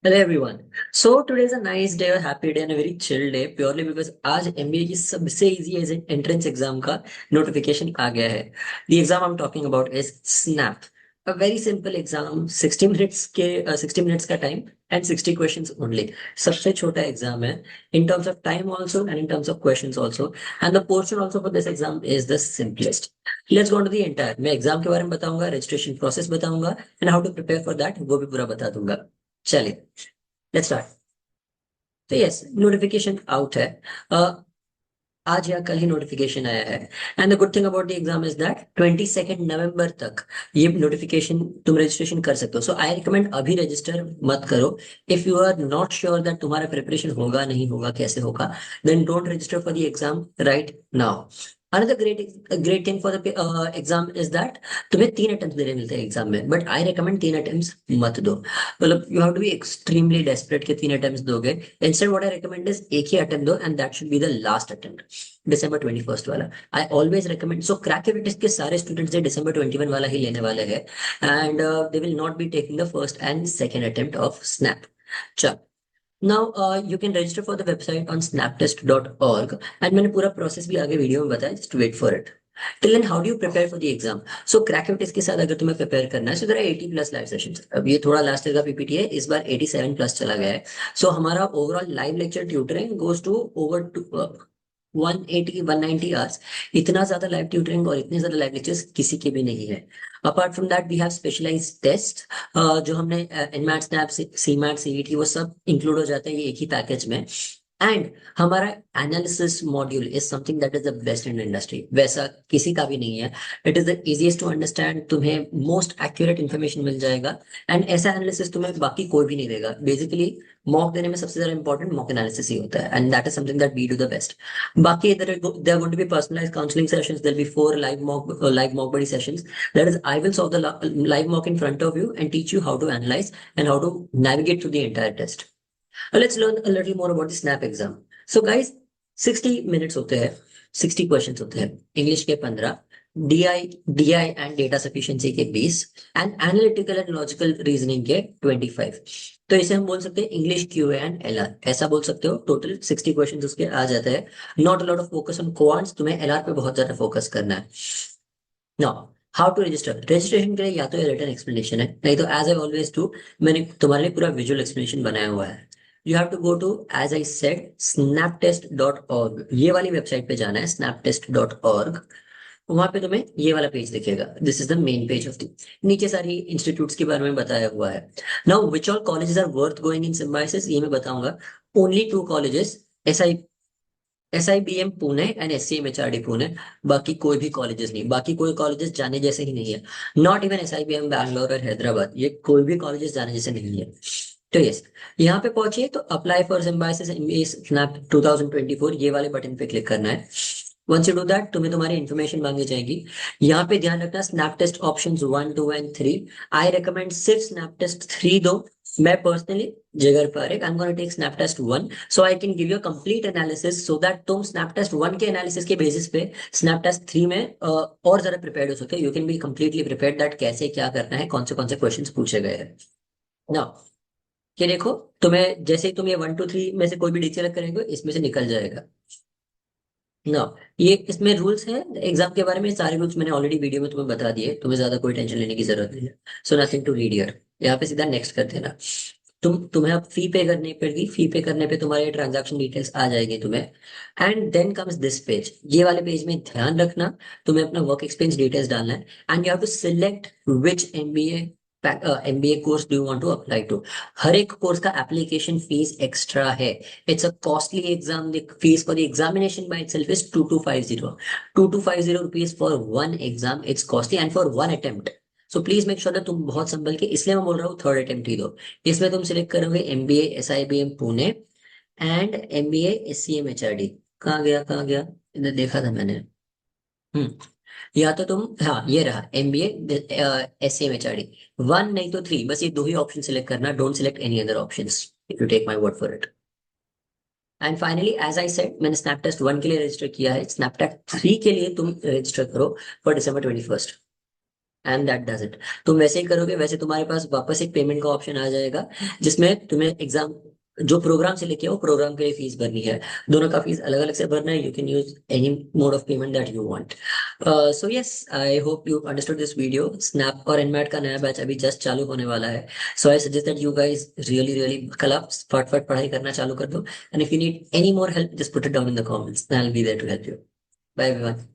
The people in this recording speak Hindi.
Hello everyone. So today is a nice day, a happy day and a very chill day purely because आज MBA की सबसे easy as entrance exam का notification आ गया है. The exam I'm talking about is SNAP. A very simple exam, 60 minutes के 60 minutes का time and 60 questions only. सबसे छोटा exam है in terms of time also and in terms of questions also. And the portion also for this exam is the simplest. Let's go on to the entire. मैं exam के बारे में बताऊंगा, registration process बताऊंगा and how to prepare for that वो भी पूरा बता दूंगा. चलिए लेट्स स्टार्ट। तो यस नोटिफिकेशन आउट है। अ, आज या कल ही नोटिफिकेशन आया है। And the good thing about the exam is that 22 नवंबर तक ये नोटिफिकेशन तुम रजिस्ट्रेशन कर सकते हो। सो आई रिकमेंड अभी रजिस्टर मत करो। If you are not sure that तुम्हारा प्रिपरेशन होगा नहीं होगा कैसे होगा, then don't register for the exam right now. Another great thing for the exam is that तुम्हें 3 अटेम्प्ट देने मिलते हैं एग्जाम में, बट आई रिकमेंड 3 अटेम्प्ट मत दो। मतलब you have to be extremely desperate के 3 अटेम्प्ट दोगे। Instead what I recommend is एक ही अटेम्प्ट दो and that should be the last attempt. December 21st वाला I always recommend. So crack के सारे स्टूडेंट्स December 21 वाला ही लेने वाले हैं and they will not be taking the first and second attempt of SNAP. चल now you can register for the website on snaptest.org and मैंने पूरा प्रोसेस भी आगे वीडियो में बताया, just wait for it. Till then how do you prepare for the exam? So crack के साथ अगर तुम्हें प्रिपेयर करना है so there are 80 plus live sessions. अब ये थोड़ा लास्ट ईयर का पीपीटी है, इस बार 87 प्लस चला गया है। सो हमारा overall live lecture tutoring goes to over 180 190 hours. इतना ज्यादा लाइव ट्यूटरिंग और इतने ज्यादा लाइव लेक्चर्स किसी के भी नहीं है। Apart from that we have specialised test जो हमने NMAT SNAP CMAT CET वो सब इंक्लूड हो जाते हैं ये एक ही पैकेज में। एंड हमारा analysis module is something that is the best in industry, वैसा किसी का भी नहीं है। It is the easiest to understand, तुम्हें मोस्ट एक्यूरेट इन्फॉर्मेशन मिल जाएगा एंड ऐसा एनालिसिस तुम्हें बाकी कोई भी नहीं देगा। बेसिकली मॉक देने में सबसे ज्यादा इंपॉर्टेंट मॉक एनालिसिस ही होता है and that is something that we do the best. बाकी there are going to be personalized counseling sessions. There'll be 4 live mock body sessions. That is, I will solve the live mock in front of you and teach you how to analyze and how to navigate through the entire test. Let's learn a little more about the SNAP exam. So guys, 60 minutes होते हैं, 60 क्वेश्चंस होते हैं। इंग्लिश के 15, डीआई एंड डेटा सफिशिएंसी के 20 and analytical and logical reasoning के 25। तो इसे हम बोल सकते हैं इंग्लिश क्यूए एंड एलआर, ऐसा बोल सकते हो। टोटल 60 क्वेश्चंस उसके आ जाते हैं। Not a lot of focus on quants, तुम्हें एलआर पे बहुत ज्यादा फोकस करना है। Now how to register? Registration के लिए या तो ये रिटन एक्सप्लेनेशन है, नहीं तो एज आई ऑलवेज डू मैंने तुम्हारे लिए पूरा विजुअल एक्सप्लेनेशन बनाया हुआ है। You have to go to as I said snaptest.org, ये वाली वेबसाइट पे जाना है snaptest.org। वहां पे तुम्हें ये वाला पेज दिखेगा, this is the main page of the. नीचे सारी इंस्टीट्यूट्स के बारे में बताया हुआ है। Now which all colleges are worth going in Symbiosis ये मैं बताऊंगा। Only 2 colleges, SIBM Pune and SCM HRD Pune. बाकी कोई भी कॉलेजेस नहीं, बाकी कोई कॉलेजेस जाने जैसे ही नहीं है। नॉट इवन SIBM बैंगलोर और हैदराबाद, ये कोई भी कॉलेजेस जाने जैसे नहीं है। तो यस, यहाँ पे पहुंचिए तो apply for symbiosis MBA snap 2024 ये वाले बटन पे क्लिक करना है। वंस यू डू दैट तुम्हें तुम्हारी इन्फॉर्मेशन मांगी जाएगी। यहाँ पे ध्यान रखना SNAP test option 1 2 and 3। I recommend सिर्फ स्नैप टेस्ट 3 दो। मैं personally Jigar Parekh I am gonna take SNAP test 1 so I can give you complete analysis so that तुम स्नैप टेस्ट 1 के एनालिसिस के बेसिस पे स्नैप टेस्ट 3 में और ज्यादा प्रिपेयर्ड हो सकते हो। You can be completely prepared that कैसे क्या करना है, कौन से क्वेश्चंस पूछे गए हैं। नाउ ये देखो, तुम्हें जैसे ही तुम ये 1 2 3 में से कोई भी डिक्शनरी करेंगे इसमें से निकल जाएगा ना। ये इसमें रूल्स हैं एग्जाम के बारे में, सारे रूल्स मैंने ऑलरेडी वीडियो में तुम्हें बता दिए, तुम्हें ज्यादा कोई टेंशन लेने की जरूरत नहीं है। So nothing to read here, यहाँ पे सीधा नेक्स्ट कर देना। तुम्हें अब फी पे करनी पड़ेगी। फी पे करने पे तुम्हारे ट्रांजैक्शन डिटेल्स आ जाएगी तुम्हें। And then comes this page, ये वाले पेज में ध्यान रखना तुम्हें अपना वर्क एक्सपीरियंस डिटेल्स डालना है and you have to select which MBA course do you want to apply to. हर एक कोर्स का एप्लीकेशन फीस एक्स्ट्रा है। It's a costly exam. The fees for the examination by itself is 2250 rupees for one exam. It's costly and for one attempt. So please make sure that तुम बहुत संभल के, इसलिए मैं बोल रहा हूँ थर्ड अटेम्प्ट ही दो। इसमें तुम सिलेक्ट करोगे MBA SIBM Pune and MBA SCM HRD। कहाँ गया इधर देखा था मैंने। हम्म या तो तुम, हाँ ये रहा MBA SCM HRD। 1 नहीं तो 3, बस ये दो ही ऑप्शन सिलेक्ट करना। Don't select any other options if you take my word for it. And finally as I said मैंने स्नैप टेस्ट 1 के लिए रजिस्टर किया है, स्नैप टेस्ट 3 के लिए तुम रजिस्टर करो for December 21st। And that does it. तुम वैसे ही करोगे, वैसे तुम्हारे पास वापस एक पेमेंट का ऑप्शन आ जाएगा, जिसमें तुम्हें एग्जाम जो प्रोग्राम से लेके आओ प्रोग्राम के लिए फीस भरनी है। दोनों का फीस अलग अलग से भरना है। You can use any mode of payment that you want. So yes, I hope you understood this video. SNAP और एनमैट का नया बैच अभी जस्ट चालू होने वाला है। So I suggest that you guys really really call up, फटाफट पढ़ाई करना चालू कर दो। And if you need any more help, just put it down in the comments, I will be there to help you. Bye everyone.